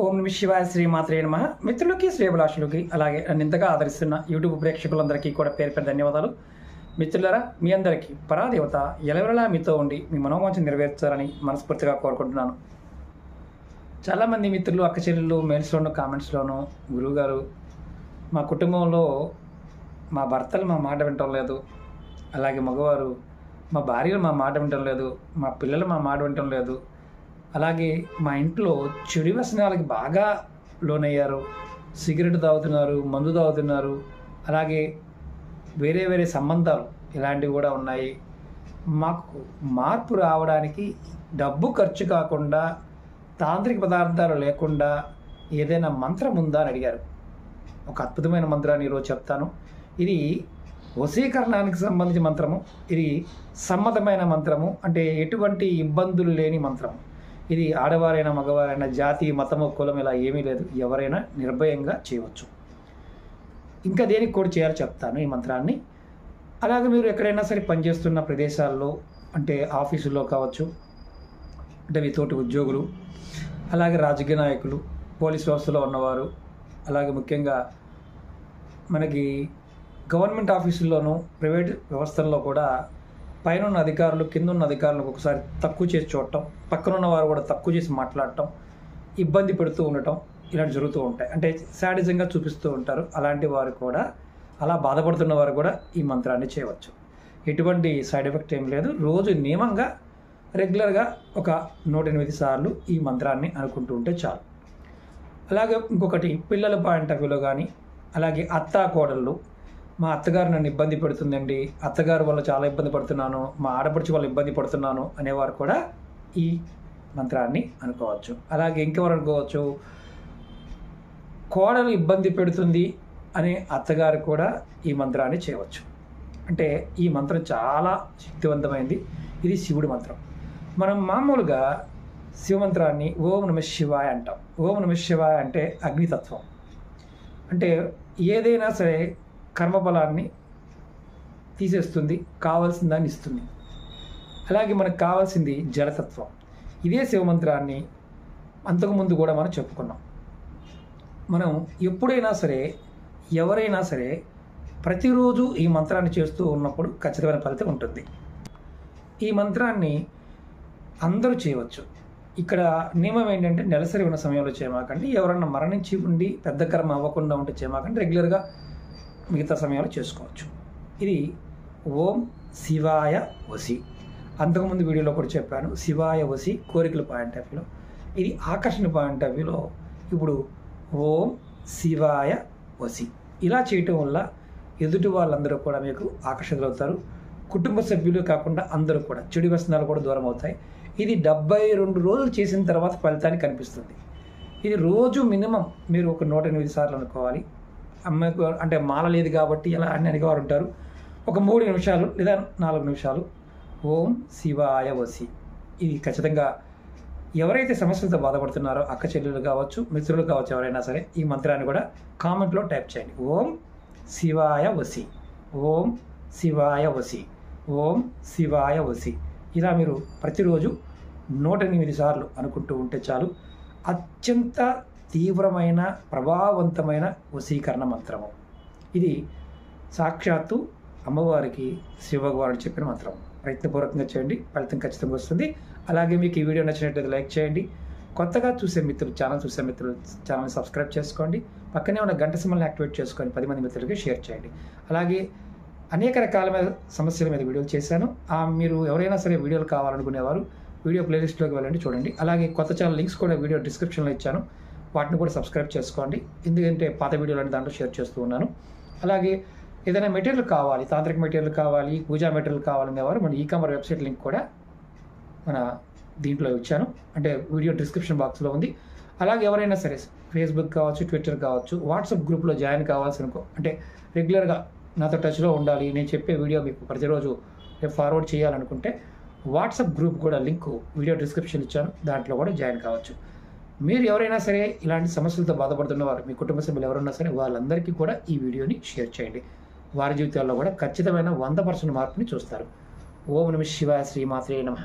ఓం నమ శివాయ శ్రీమాత్రే నమః. మిత్రులకి శ్రేభిలాషులకి అలాగే నన్ను ఇంతగా ఆదరిస్తున్న యూట్యూబ్ ప్రేక్షకులందరికీ కూడా పేరు పేరు ధన్యవాదాలు. మిత్రులారా, మీ అందరికీ పరాదేవత ఎలవెలా మీతో ఉండి మీ మనోవాంఛ నెరవేర్చాలని మనస్ఫూర్తిగా కోరుకుంటున్నాను. చాలామంది మిత్రులు అక్క చెల్లెళ్ళు మెయిల్స్లోనూ కామెంట్స్లోనూ గురువుగారు మా కుటుంబంలో మా భర్తలు మా మాట వినటం లేదు, అలాగే మగవారు మా భార్యలు మా మాట వినటం లేదు, మా పిల్లలు మా మాట వినటం లేదు, అలాగే మా ఇంట్లో చెడు వ్యసనాలకి బాగా లోనయ్యారు, సిగరెట్ తాగుతున్నారు, మందు తాగుతున్నారు, అలాగే వేరే వేరే సంబంధాలు ఇలాంటివి కూడా ఉన్నాయి. మాకు మార్పు రావడానికి డబ్బు ఖర్చు కాకుండా తాంత్రిక పదార్థాలు లేకుండా ఏదైనా మంత్రం ఉందా అని అడిగారు. ఒక అద్భుతమైన మంత్రాన్ని ఈరోజు చెప్తాను. ఇది వశీకరణానికి సంబంధించిన మంత్రము. ఇది సమ్మతమైన మంత్రము, అంటే ఎటువంటి ఇబ్బందులు లేని మంత్రము. ఇది ఆడవారైనా మగవారైనా జాతి మతము కులం ఇలా ఏమీ లేదు, ఎవరైనా నిర్భయంగా చేయవచ్చు. ఇంకా దేనికి కూడా చేయాలో చెప్తాను ఈ మంత్రాన్ని. అలాగే మీరు ఎక్కడైనా సరే పనిచేస్తున్న ప్రదేశాల్లో, అంటే ఆఫీసుల్లో కావచ్చు, అంటే మీ తోటి ఉద్యోగులు, అలాగే రాజకీయ నాయకులు, పోలీస్ వ్యవస్థలో ఉన్నవారు, అలాగే ముఖ్యంగా మనకి గవర్నమెంట్ ఆఫీసుల్లోనూ ప్రైవేట్ వ్యవస్థల్లో కూడా పైన ఉన్న అధికారులు కింద ఉన్న అధికారులకు ఒకసారి తక్కువ చేసి చూడటం, పక్కనున్న వారు కూడా తక్కువ చేసి మాట్లాడటం, ఇబ్బంది పెడుతూ ఉండటం ఇలాంటి జరుగుతూ ఉంటాయి. అంటే శాడిజంగా చూపిస్తూ ఉంటారు. అలాంటి వారు కూడా, అలా బాధపడుతున్న వారు కూడా ఈ మంత్రాన్ని చేయవచ్చు. ఎటువంటి సైడ్ ఎఫెక్ట్ ఏం లేదు. రోజు నియమంగా రెగ్యులర్గా ఒక 108 సార్లు ఈ మంత్రాన్ని అనుకుంటూ ఉంటే చాలు. అలాగే ఇంకొకటి, పిల్లల పాయింట్ ఆఫ్ వ్యూలో కానీ, అలాగే అత్తా కోడళ్ళు, మా అత్తగారు నన్ను ఇబ్బంది పెడుతుందండి, అత్తగారు వల్ల చాలా ఇబ్బంది పడుతున్నాను, మా ఆడపడుచు వల్ల ఇబ్బంది పడుతున్నాను అనేవారు కూడా ఈ మంత్రాన్ని అనుకోవచ్చు. అలాగే ఇంకెవరు అనుకోవచ్చు, కోడలు ఇబ్బంది పెడుతుంది అనే అత్తగారు కూడా ఈ మంత్రాన్ని చేయవచ్చు. అంటే ఈ మంత్రం చాలా శక్తివంతమైంది. ఇది శివుడి మంత్రం. మనం మామూలుగా శివమంత్రాన్ని ఓం నమ శివాయ అంటాం. ఓం నమ శివాయ అంటే అగ్నితత్వం. అంటే ఏదైనా సరే కర్మఫలాన్ని తీసేస్తుంది, కావాల్సిన దాన్ని ఇస్తుంది. అలాగే మనకు కావాల్సింది జలతత్వం. ఇదే శివమంత్రాన్ని అంతకుముందు కూడా మనం చెప్పుకున్నాం. మనం ఎప్పుడైనా సరే, ఎవరైనా సరే ప్రతిరోజు ఈ మంత్రాన్ని చేస్తూ ఉన్నప్పుడు ఖచ్చితమైన ఫలితం ఉంటుంది. ఈ మంత్రాన్ని అందరూ చేయవచ్చు. ఇక్కడ నియమం ఏంటంటే, నెలసరి ఉన్న సమయంలో చేయమాకండి, ఎవరన్నా మరణించి ఉండి పెద్ద కర్మ అవ్వకుండా ఉంటే చేయమాకండి, రెగ్యులర్గా మిగతా సమయాలు చేసుకోవచ్చు. ఇది ఓం శివాయ వసి. అంతకుముందు వీడియోలో కూడా చెప్పాను, శివాయ వసి కోరికల పాయింట్ ఆఫ్ వ్యూలో, ఇది ఆకర్షణ పాయింట్ ఆఫ్ వ్యూలో. ఇప్పుడు ఓం శివాయ వసి ఇలా చేయటం వల్ల ఎదుటి వాళ్ళందరూ కూడా మీకు ఆకర్షితులవుతారు. కుటుంబ సభ్యులు కాకుండా అందరూ కూడా చెడు వ్యసనాలు కూడా దూరం అవుతాయి. ఇది 72 రోజులు చేసిన తర్వాత ఫలితాన్ని కనిపిస్తుంది. ఇది రోజు మినిమం మీరు ఒక 108 సార్లు అనుకోవాలి. అమ్మాయికి అంటే మాల లేదు కాబట్టి ఇలా అన్ని అడిగేవారు ఉంటారు. ఒక 3 నిమిషాలు లేదా 4 నిమిషాలు ఓం శివాయ వసి. ఇది ఖచ్చితంగా ఎవరైతే సమస్యలతో బాధపడుతున్నారో అక్క చెల్లెలు కావచ్చు, మిత్రులు కావచ్చు, ఎవరైనా సరే ఈ మంత్రాన్ని కూడా కామెంట్లో టైప్ చేయండి. ఓం శివాయ వసి, ఓం శివాయ వసి, ఓం శివాయ వసి. ఇలా మీరు ప్రతిరోజు 108 సార్లు అనుకుంటూ ఉంటే చాలు. అత్యంత తీవ్రమైన ప్రభావవంతమైన వశీకరణ మంత్రము. ఇది సాక్షాత్తు అమ్మవారికి శివభగవానుడు చెప్పిన మంత్రం. ప్రయత్నపూర్వకంగా చేయండి, ఫలితం ఖచ్చితంగా వస్తుంది. అలాగే మీకు ఈ వీడియో నచ్చినట్లయితే లైక్ చేయండి. కొత్తగా చూసే మిత్రులు, ఛానల్ చూసే మిత్రులు ఛానల్ని సబ్స్క్రైబ్ చేసుకోండి. పక్కనే ఉన్న గంట సింబల్ని యాక్టివేట్ చేసుకొని 10 మంది మిత్రులకి షేర్ చేయండి. అలాగే అనేక రకాలమైన సమస్యల మీద వీడియోలు చేశాను. మీరు ఎవరైనా సరే వీడియోలు కావాలనుకునేవారు వీడియో ప్లేలిస్ట్లోకి వెళ్ళండి, చూడండి. అలాగే కొత్త ఛానల్ లింక్స్ కూడా వీడియో డిస్క్రిప్షన్లో ఇచ్చాను, వాటిని కూడా సబ్స్క్రైబ్ చేసుకోండి. ఎందుకంటే పాత వీడియోలు దాంట్లో షేర్ చేస్తూ ఉన్నాను. అలాగే ఏదైనా మెటీరియల్ కావాలి, తాంత్రిక మెటీరియల్ కావాలి, పూజా మెటీరియల్ కావాలనేవారు మన ఈకామర్ వెబ్సైట్ లింక్ కూడా మన దీంట్లో ఇచ్చాను, అంటే వీడియో డిస్క్రిప్షన్ బాక్స్లో ఉంది. అలాగే ఎవరైనా సరే ఫేస్బుక్ కావచ్చు, ట్విట్టర్ కావచ్చు, వాట్సాప్ గ్రూప్లో జాయిన్ కావాల్సిన, అంటే రెగ్యులర్గా నాతో టచ్లో ఉండాలి, నేను చెప్పే వీడియో మీకు ప్రతిరోజు ఫార్వర్డ్ చేయాలనుకుంటే వాట్సాప్ గ్రూప్ కూడా లింక్ వీడియో డిస్క్రిప్షన్ ఇచ్చాను, దాంట్లో కూడా జాయిన్ కావచ్చు. మీరు ఎవరైనా సరే ఇలాంటి సమస్యలతో బాధపడుతున్నవారు, మీ కుటుంబ సభ్యులు ఎవరైనా సరే వాళ్ళందరికీ కూడా ఈ వీడియోని షేర్ చేయండి. వారి జీవితాల్లో కూడా ఖచ్చితమైన 100% మార్పుని చూస్తారు. ఓం నమః శివాయ శ్రీమాత్రే నమః.